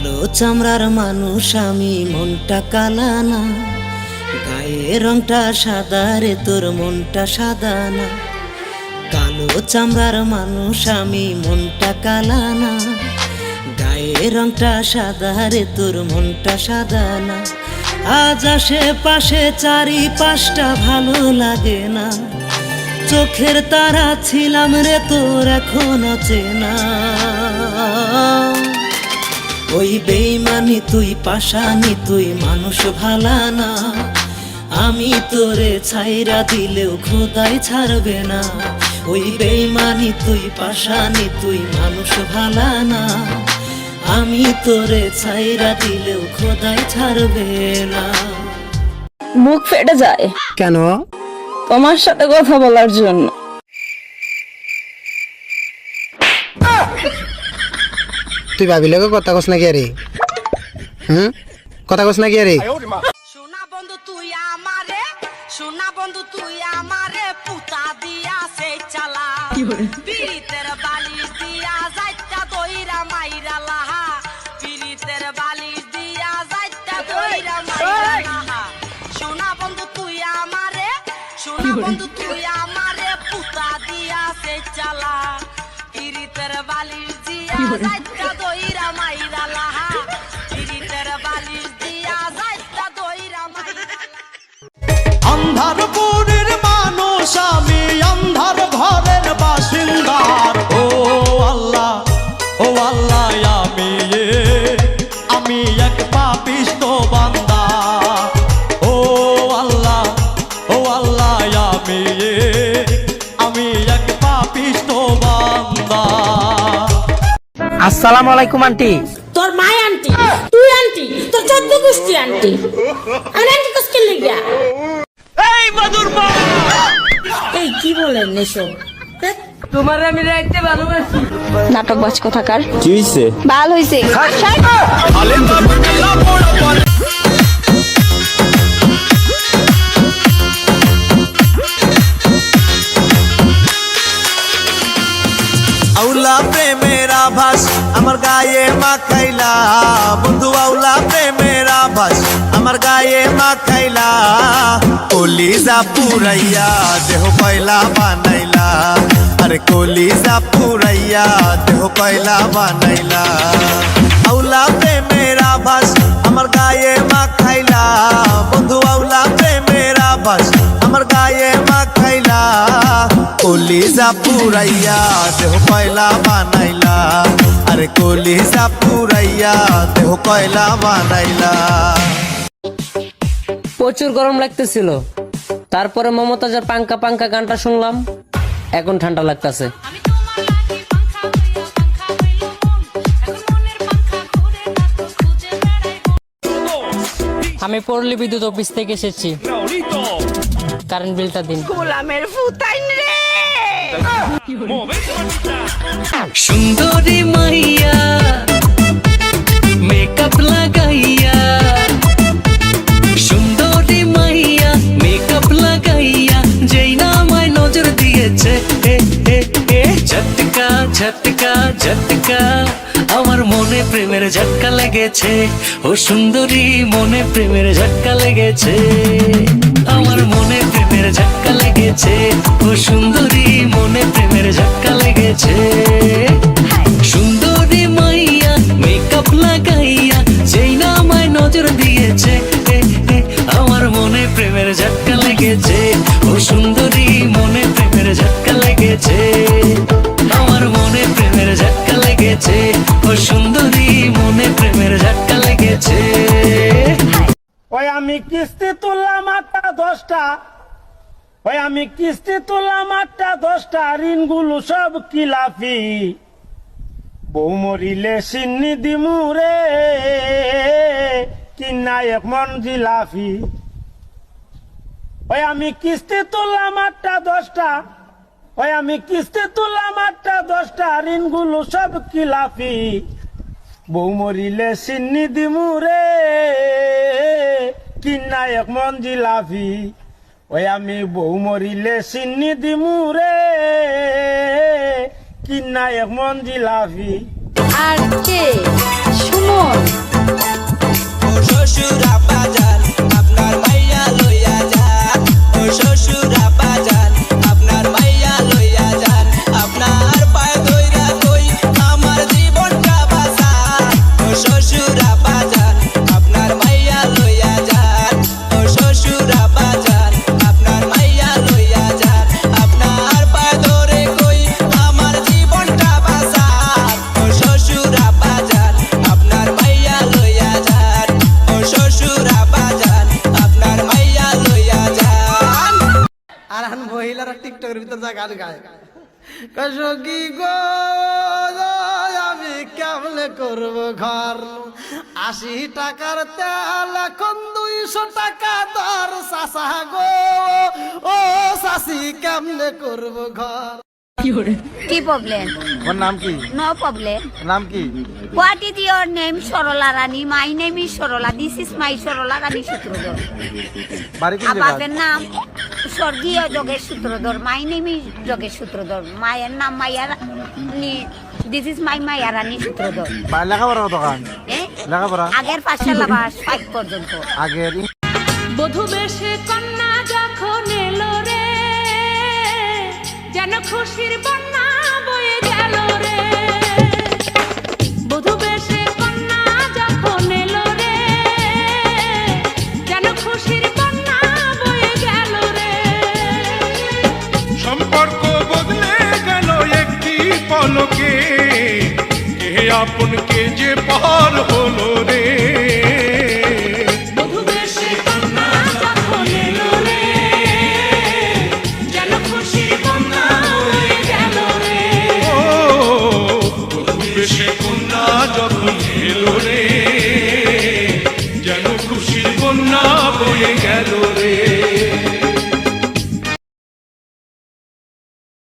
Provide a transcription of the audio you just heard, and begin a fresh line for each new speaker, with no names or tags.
কালো চামড়ার মানুষ আমি, মনটা কালা না, গায়ে রংটা সাদা রে, তোর মনটা সাদা না। কালো চামড়ার মানুষ আমি, মনটা কালা না, গায়ে রংটা সাদা রে, তোর মনটা সাদা না। আজ আশেপাশে চারিপাশটা ভালো লাগে না, চোখের তারা ছিলাম রে তোর এখনো চেনা। ওই বেইমানি তুই, পাশানি তুই, মানুষ ভালা না। আমি তোরে ছাইরা দিলেও খোদাই ছাড়বে না। ওই বেইমানি তুই, পাশানি তুই, মানুষ ভালা না। আমি তোরে ছাইরা দিলেও খোদাই ছাড়বে না।
মুখ ফেটে যায়
কেন?
তোমার সাথে কথা বলার জন্য।
তুই ভাবিলে কথা কস নাকি আরে? কথা কস নাকি আরে?
সোনা বন্ধু তুই আমারে, সোনা বন্ধু তুই আমারে পুতা দিয়া সেই চালা, পীড়িতের বালিশ দিয়া যাইতা দইরা মাইরা লাহা, পীড়িতের বালিশ দিয়া যাইতা দইরা মাইরা লাহা। সোনা বন্ধু তুই আমারে, সোনা বন্ধু তুই আমারে পুতা দিয়া সেই চালা, পীড়িতের বালিশ দিয়া যাইতা দইরা মাইরা লাহা, পীড়িতের বালিশ দিয়া যাইতা দইরা মাইরা।
আন্ধারপুরের মানুষ আমি, আন্ধার ঘরের বাসিন্দার। ও আল্লাহ, ও আল্লাহ, আমি এক পাপিষ্ঠ বান্দা। ও আল্লাহ, ও আল্লাহ, আমি এক পাপিষ্ঠ বান্দা।
আসসালামু আলাইকুম আন্টি।
তোর মাই আন্টি, তুই আন্টি, তোর 14 গোষ্ঠী আন্টি। আর আন্টি কষ্ট লেগা
এই মধুর মা,
এই কি বলেন এসব?
তোমার আমি রাখতে ভালোবাসি। নাটক বাজ কোথাকার।
কি হইছে?
ভাল হইছে।
আউলা প্রেমের আভাস আমার গায়ে মাখাইলা, বন্ধু আউলা প্রেমের আভাস আমার গায়ে মাখাইলা। কলিজা পুরাইয়া দেহ কয়লা বানাইলা, আরে কলিজা পুরাইয়া দেহ কয়লা বানাইলা। আউলা প্রেমের আভাস আমার গায়ে মাখাইলা, বন্ধু আউলা প্রেমের আভাস আমার গায়ে মাখাইলা। কলিজা পুরাইয়া দেহ কয়লা বানাইলা, আরে কলিজা পুরাইয়া দেহ কয়লা বানাইলা।
প্রচুর গরম লাগতেছিল, তারপরে মমতাজের পাঙ্কা পাঙ্কা গানটা শুনলাম, এখন ঠান্ডা লাগতেছে। আমি পড়লি বিদ্যুৎ অফিস থেকে এসেছি, কারেন্ট বিলটা দিন।
গোলামের ফুতাইন রে,
সুন্দরী মাইয়া মেকআপ লাগাইয়া, সুন্দরী মাইয়া মেকআপ লাগাইয়া, যেই না আমায় নজর দিয়েছে, ঝটকা ঝটকা ঝটকা, আমার মনে প্রেমের ঝটকা লেগেছে। ও সুন্দরী মনে প্রেমের ঝটকা লেগেছে, আমার মনে প্রেমের ঝটকা লেগেছে। ও সুন্দরী মনে প্রেমের ঝটকা লেগেছে। সুন্দরী মাইয়া মেকআপ লাগাইয়া, যেই না আমায় নজর দিয়েছে, আমার মনে প্রেমের ঝটকা লেগেছে। ও সুন্দরী মনে প্রেমের ঝটকা লেগেছে, আমার মনে প্রেমের ঝটকা লেগেছে। ও সুন্দরী মনে প্রেমের ঝটকা লেগেছে।
ওই আমি কিস্তি তুললাম 8টা 10টা, ওই আমি কিস্তি তুললাম 8টা 10টা, ঋণগুলো সব কিলাফি। বউ মরিলে সিন্নি দিমুরে, কিনা এক মন জিলাফি। ওই আমি কিস্তি তুললাম 8টা 10টা, ওই আমি কিস্তি তুললাম 8টা 10টা, ঋণগুলো সব কিলাফি। বউ মরিলে সিন্নি দিমুরে, কিনা এক মন জিলাফি। ওই আমি বউ মরিলে সিন্নি দিমুরে, কিনা এক মন জিলাফি।
আর কে? সুমন।
করে টিকটকের ভিতর যা গান গায় সখী গো আমি কেমনে করব ঘর 80 টাকার তেল এখন 200 টাকা দর চাচা গো ও চাচি কেমনে করব ঘর
কি প্রবলেম?
ওর নাম কি?
No problem.
নাম কি?
What is your name? Sarala Rani. My name is Sarala. This is my Sarala Rani Sutradhar.
বাড়ি কোন জায়গা?
বাপের নাম স্বর্গীয় Jogesh Sutradhar. My name is Jogesh Sutradhar. মায়ের নাম মায়া রানী। দিস ইজ মাই মায়া রানী সূত্রধর।
লেখাপড়া কত কান? লেখাপড়া
আগের 5 সাল আবার 5 পর্যন্ত।
আগের
বধূ বেশে কন্যা যখন এলো রে, যেন খুশির বন্যা বয়ে গেল রে। বধূ বেশে কন্যা যখন এলো রে, যেন খুশির বন্যা বয়ে গেল রে।
সম্পর্ক বদলে গেল একটি পলকে, কে আপন কে যে পর হলো রে।
বধূ বেশে কন্যা যখন এলো রে, যেন খুশির বন্যা বয়ে গেল রে।
ও বধূ বেশে কন্যা যখন এলো রে,